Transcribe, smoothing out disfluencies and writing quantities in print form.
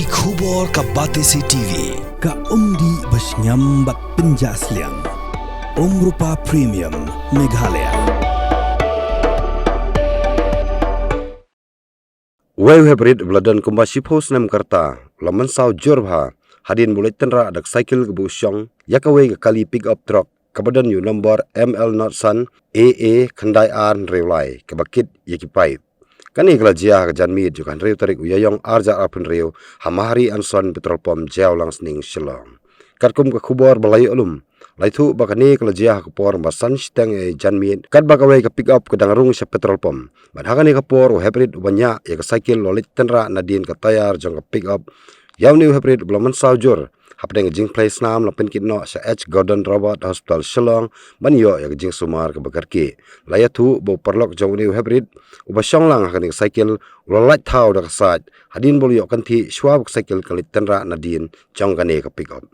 Ki khubor ka Batesi TV. Ka umdi basnyambak penjaslian. Rupa Premium Meghalaya. Wai hybrid beladan kumbasi pos nam karta laman sau jorbha hadin mulai tenra adak cycle ke busyong yakawai ke kali pick up truck kebadan yu nombor ML Notsan AA Khandai An Rewlai ke bakit yakipai kani kelajia ke janmid jukan rew tarik uyayong arja apun rew hamahari anson petrol pom jaw langs ning Shillong katkum ke khubor balai ulum laitu bakani kelajia ke por basan steng e janmid kat bakawai ke pick up ke dangarung se petrol pom ban hakani ke por hybrid ubanya ya ke cycle lolit tenra nadin ke tayar jong ke pick up yaw ni hybrid belaman saujur hapdeng jing place nam lapen kitno sa H Gordon Robert Hospital Shillong ban yo ya jing sumar ke bakarki layatu bo perlok jong ni hybrid ubasyong lang hakani ke cycle ulalait thau dak sat hadin bol yo kanthi swab cycle kalit tenra nadin jong kane ke pick up